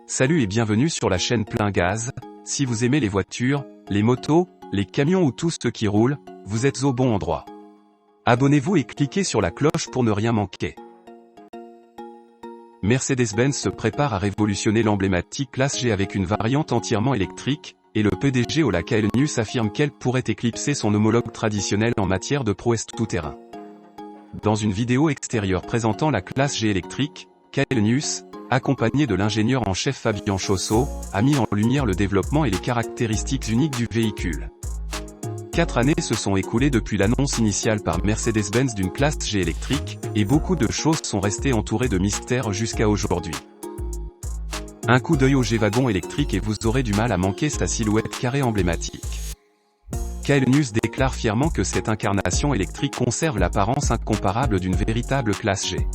Salut et bienvenue sur la chaîne Plein Gaz. Si vous aimez les voitures, les motos, les camions ou tout ce qui roule, vous êtes au bon endroit. Abonnez-vous et cliquez sur la cloche pour ne rien manquer. Mercedes-Benz se prépare à révolutionner l'emblématique classe G avec une variante entièrement électrique, et le PDG Ola Källenius affirme qu'elle pourrait éclipser son homologue traditionnel en matière de prouesse tout-terrain. Dans une vidéo extérieure présentant la classe G électrique, Källenius, accompagné de l'ingénieur en chef Fabien Chaussot, a mis en lumière le développement et les caractéristiques uniques du véhicule. 4 années se sont écoulées depuis l'annonce initiale par Mercedes-Benz d'une classe G électrique, et beaucoup de choses sont restées entourées de mystères jusqu'à aujourd'hui. Un coup d'œil au G-Wagon électrique et vous aurez du mal à manquer sa silhouette carrée emblématique. Källenius déclare fièrement que cette incarnation électrique conserve l'apparence incomparable d'une véritable classe G.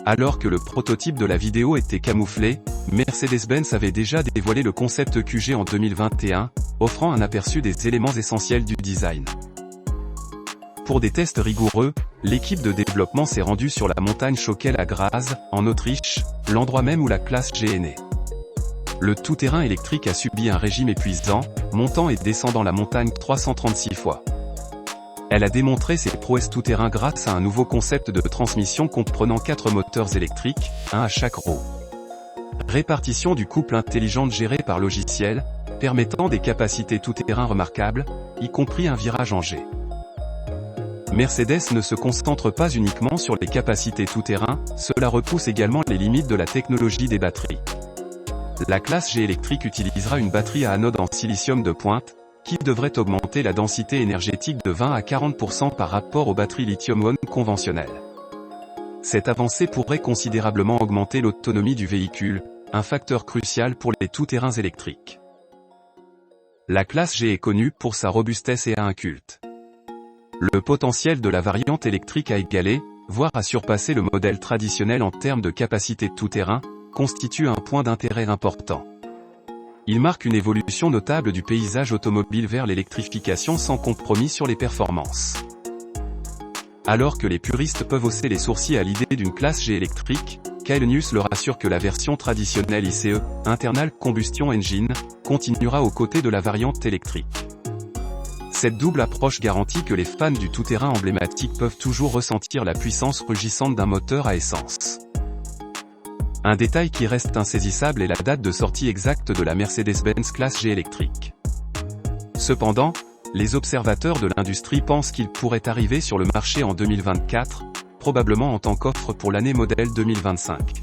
Alors que le prototype de la vidéo était camouflé, Mercedes-Benz avait déjà dévoilé le concept QG en 2021, offrant un aperçu des éléments essentiels du design. Pour des tests rigoureux, l'équipe de développement s'est rendue sur la montagne Schöckel à Graz, en Autriche, l'endroit même où la classe G est née. Le tout-terrain électrique a subi un régime épuisant, montant et descendant la montagne 336 fois. Elle a démontré ses prouesses tout-terrain grâce à un nouveau concept de transmission comprenant 4 moteurs électriques, un à chaque roue. Répartition du couple intelligente gérée par logiciel, permettant des capacités tout-terrain remarquables, y compris un virage en G. Mercedes ne se concentre pas uniquement sur les capacités tout-terrain, cela repousse également les limites de la technologie des batteries. La classe G électrique utilisera une batterie à anode en silicium de pointe, qui devrait augmenter la densité énergétique de 20 à 40% par rapport aux batteries lithium-ion conventionnelles. Cette avancée pourrait considérablement augmenter l'autonomie du véhicule, un facteur crucial pour les tout-terrains électriques. La classe G est connue pour sa robustesse et a un culte. Le potentiel de la variante électrique à égaler, voire à surpasser le modèle traditionnel en termes de capacité de tout-terrain, constitue un point d'intérêt important. Il marque une évolution notable du paysage automobile vers l'électrification sans compromis sur les performances. Alors que les puristes peuvent hausser les sourcils à l'idée d'une classe G électrique, Källenius leur assure que la version traditionnelle ICE, Internal Combustion Engine, continuera aux côtés de la variante électrique. Cette double approche garantit que les fans du tout-terrain emblématique peuvent toujours ressentir la puissance rugissante d'un moteur à essence. Un détail qui reste insaisissable est la date de sortie exacte de la Mercedes-Benz classe G électrique. Cependant, les observateurs de l'industrie pensent qu'il pourrait arriver sur le marché en 2024, probablement en tant qu'offre pour l'année modèle 2025.